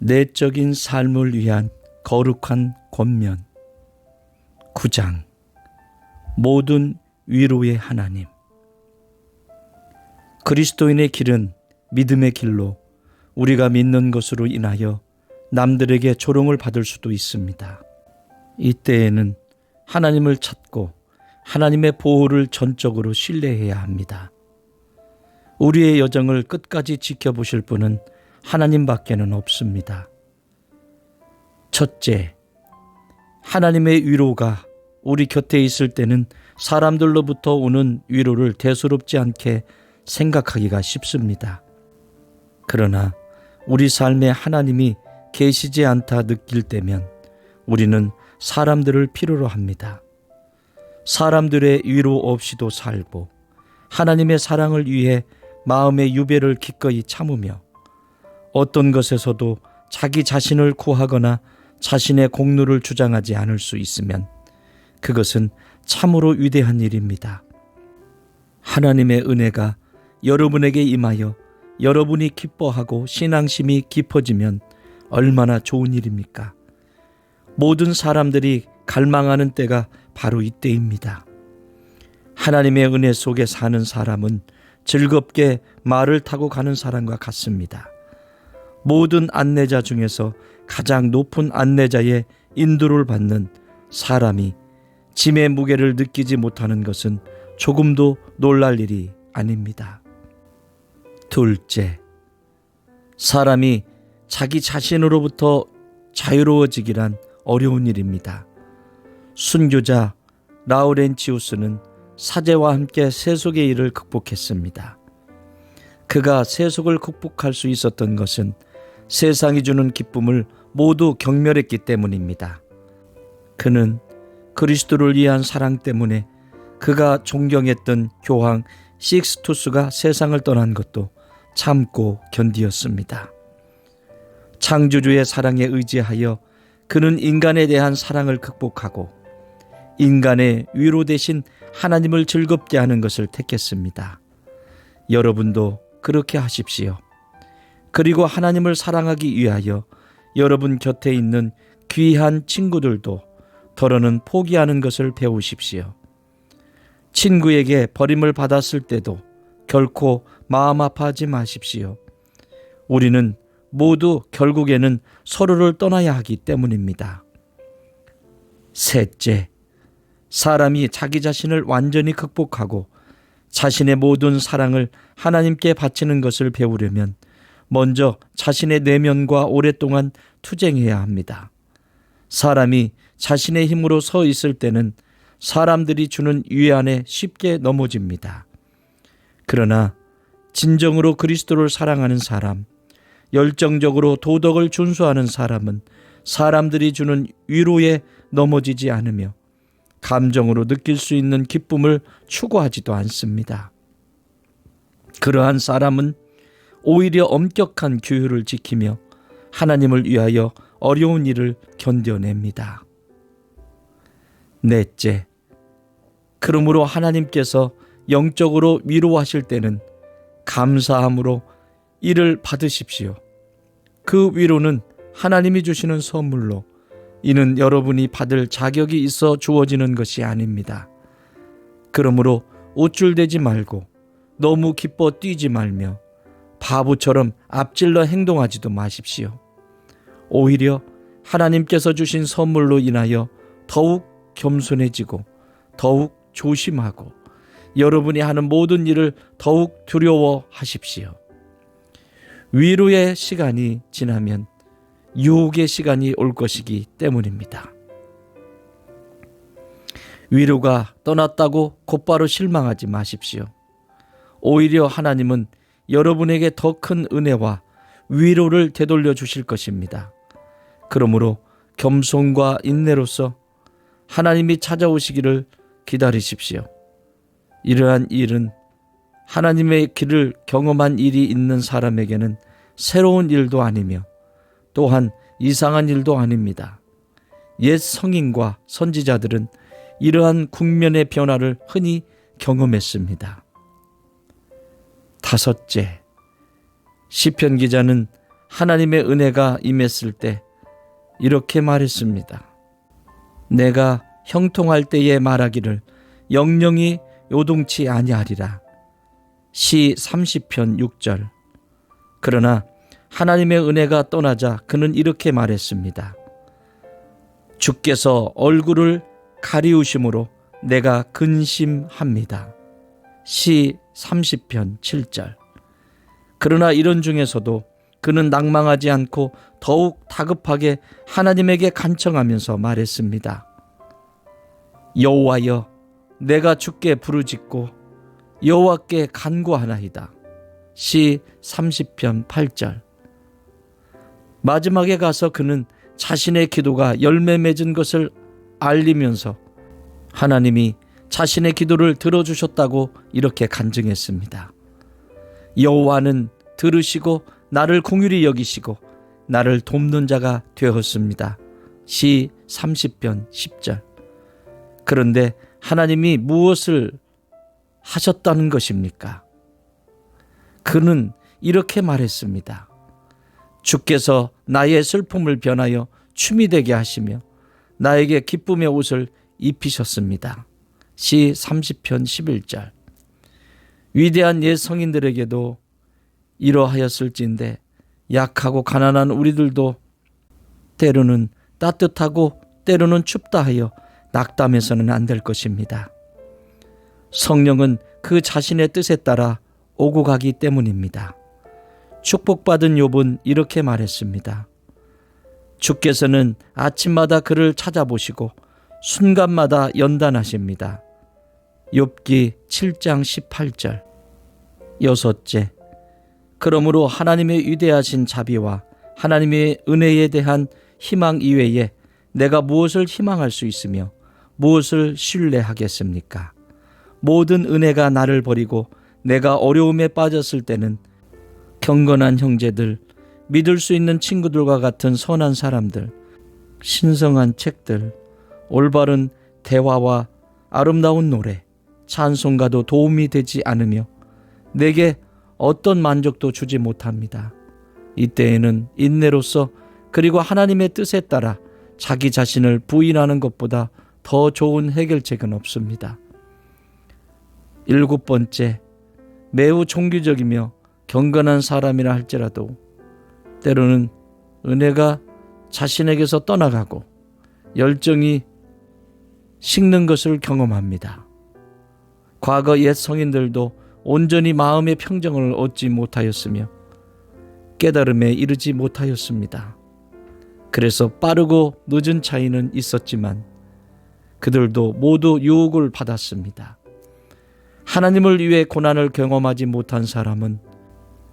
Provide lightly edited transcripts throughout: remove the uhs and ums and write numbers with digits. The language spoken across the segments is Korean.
내적인 삶을 위한 거룩한 권면 9장 모든 위로의 하나님. 그리스도인의 길은 믿음의 길로 우리가 믿는 것으로 인하여 남들에게 조롱을 받을 수도 있습니다. 이때에는 하나님을 찾고 하나님의 보호를 전적으로 신뢰해야 합니다. 우리의 여정을 끝까지 지켜보실 분은 하나님밖에는 없습니다. 첫째, 하나님의 위로가 우리 곁에 있을 때는 사람들로부터 오는 위로를 대수롭지 않게 생각하기가 쉽습니다. 그러나 우리 삶에 하나님이 계시지 않다 느낄 때면 우리는 사람들을 필요로 합니다. 사람들의 위로 없이도 살고 하나님의 사랑을 위해 마음의 유배를 기꺼이 참으며 어떤 것에서도 자기 자신을 구하거나 자신의 공로를 주장하지 않을 수 있으면 그것은 참으로 위대한 일입니다. 하나님의 은혜가 여러분에게 임하여 여러분이 기뻐하고 신앙심이 깊어지면 얼마나 좋은 일입니까? 모든 사람들이 갈망하는 때가 바로 이때입니다. 하나님의 은혜 속에 사는 사람은 즐겁게 말을 타고 가는 사람과 같습니다. 모든 안내자 중에서 가장 높은 안내자의 인도를 받는 사람이 짐의 무게를 느끼지 못하는 것은 조금도 놀랄 일이 아닙니다. 둘째, 사람이 자기 자신으로부터 자유로워지기란 어려운 일입니다. 순교자 라우렌치우스는 사제와 함께 세속의 일을 극복했습니다. 그가 세속을 극복할 수 있었던 것은 세상이 주는 기쁨을 모두 경멸했기 때문입니다. 그는 그리스도를 위한 사랑 때문에 그가 존경했던 교황 식스투스가 세상을 떠난 것도 참고 견디었습니다. 창조주의 사랑에 의지하여 그는 인간에 대한 사랑을 극복하고 인간의 위로 대신 하나님을 즐겁게 하는 것을 택했습니다. 여러분도 그렇게 하십시오. 그리고 하나님을 사랑하기 위하여 여러분 곁에 있는 귀한 친구들도 더러는 포기하는 것을 배우십시오. 친구에게 버림을 받았을 때도 결코 마음 아파하지 마십시오. 우리는 모두 결국에는 서로를 떠나야 하기 때문입니다. 셋째, 사람이 자기 자신을 완전히 극복하고 자신의 모든 사랑을 하나님께 바치는 것을 배우려면 먼저 자신의 내면과 오랫동안 투쟁해야 합니다. 사람이 자신의 힘으로 서 있을 때는 사람들이 주는 위안에 쉽게 넘어집니다. 그러나 진정으로 그리스도를 사랑하는 사람, 열정적으로 도덕을 준수하는 사람은 사람들이 주는 위로에 넘어지지 않으며 감정으로 느낄 수 있는 기쁨을 추구하지도 않습니다. 그러한 사람은 오히려 엄격한 규율을 지키며 하나님을 위하여 어려운 일을 견뎌냅니다. 넷째, 그러므로 하나님께서 영적으로 위로하실 때는 감사함으로 이를 받으십시오. 그 위로는 하나님이 주시는 선물로 이는 여러분이 받을 자격이 있어 주어지는 것이 아닙니다. 그러므로 우쭐대지 말고 너무 기뻐 뛰지 말며 바보처럼 앞질러 행동하지도 마십시오. 오히려 하나님께서 주신 선물로 인하여 더욱 겸손해지고 더욱 조심하고 여러분이 하는 모든 일을 더욱 두려워하십시오. 위로의 시간이 지나면 유혹의 시간이 올 것이기 때문입니다. 위로가 떠났다고 곧바로 실망하지 마십시오. 오히려 하나님은 여러분에게 더 큰 은혜와 위로를 되돌려 주실 것입니다. 그러므로 겸손과 인내로서 하나님이 찾아오시기를 기다리십시오. 이러한 일은 하나님의 길을 경험한 일이 있는 사람에게는 새로운 일도 아니며 또한 이상한 일도 아닙니다. 옛 성인과 선지자들은 이러한 국면의 변화를 흔히 경험했습니다. 다섯째, 시편 기자는 하나님의 은혜가 임했을 때 이렇게 말했습니다. 내가 형통할 때에 말하기를 영영이 요동치 아니하리라. 시 30편 6절. 그러나 하나님의 은혜가 떠나자 그는 이렇게 말했습니다. 주께서 얼굴을 가리우심으로 내가 근심합니다. 시 30편 7절. 그러나 이런 중에서도 그는 낭망하지 않고 더욱 다급하게 하나님에게 간청하면서 말했습니다. 여호와여, 내가 주께 부르짖고 여호와께 간구하나이다. 시 30편 8절. 마지막에 가서 그는 자신의 기도가 열매 맺은 것을 알리면서 하나님이 자신의 기도를 들어주셨다고 이렇게 간증했습니다. 여호와는 들으시고 나를 긍휼히 여기시고 나를 돕는 자가 되었습니다. 시 30편 10절. 그런데 하나님이 무엇을 하셨다는 것입니까? 그는 이렇게 말했습니다. 주께서 나의 슬픔을 변하여 춤이 되게 하시며 나에게 기쁨의 옷을 입히셨습니다. 시 30편 11절. 위대한 옛 성인들에게도 이러하였을진데 약하고 가난한 우리들도 때로는 따뜻하고 때로는 춥다 하여 낙담해서는 안 될 것입니다. 성령은 그 자신의 뜻에 따라 오고 가기 때문입니다. 축복받은 욥은 이렇게 말했습니다. 주께서는 아침마다 그를 찾아보시고 순간마다 연단하십니다. 욥기 7장 18절. 여섯째, 그러므로 하나님의 위대하신 자비와 하나님의 은혜에 대한 희망 이외에 내가 무엇을 희망할 수 있으며 무엇을 신뢰하겠습니까? 모든 은혜가 나를 버리고 내가 어려움에 빠졌을 때는 경건한 형제들, 믿을 수 있는 친구들과 같은 선한 사람들, 신성한 책들, 올바른 대화와 아름다운 노래, 찬송가도 도움이 되지 않으며 내게 어떤 만족도 주지 못합니다. 이때에는 인내로서 그리고 하나님의 뜻에 따라 자기 자신을 부인하는 것보다 더 좋은 해결책은 없습니다. 일곱 번째, 매우 종교적이며 경건한 사람이라 할지라도 때로는 은혜가 자신에게서 떠나가고 열정이 식는 것을 경험합니다. 과거 옛 성인들도 온전히 마음의 평정을 얻지 못하였으며 깨달음에 이르지 못하였습니다. 그래서 빠르고 늦은 차이는 있었지만 그들도 모두 유혹을 받았습니다. 하나님을 위해 고난을 경험하지 못한 사람은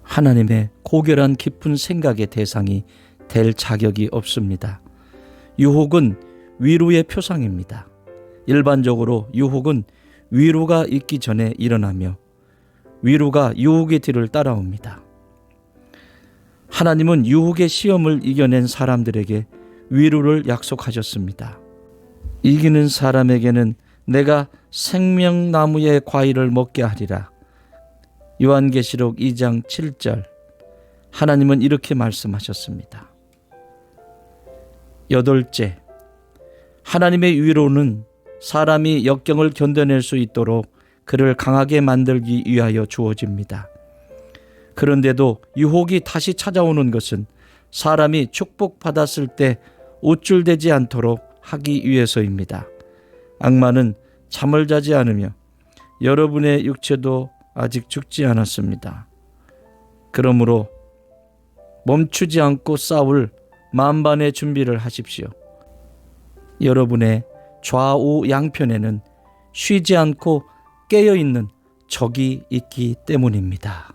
하나님의 고결한 깊은 생각의 대상이 될 자격이 없습니다. 유혹은 위로의 표상입니다. 일반적으로 유혹은 위로가 있기 전에 일어나며 위로가 유혹의 뒤를 따라옵니다. 하나님은 유혹의 시험을 이겨낸 사람들에게 위로를 약속하셨습니다. 이기는 사람에게는 내가 생명나무의 과일을 먹게 하리라. 요한계시록 2장 7절. 하나님은 이렇게 말씀하셨습니다. 여덟째, 하나님의 위로는 사람이 역경을 견뎌낼 수 있도록 그를 강하게 만들기 위하여 주어집니다. 그런데도 유혹이 다시 찾아오는 것은 사람이 축복받았을 때 우쭐대지 않도록 하기 위해서입니다. 악마는 잠을 자지 않으며 여러분의 육체도 아직 죽지 않았습니다. 그러므로 멈추지 않고 싸울 만반의 준비를 하십시오. 여러분의 좌우 양편에는 쉬지 않고 깨어있는 적이 있기 때문입니다.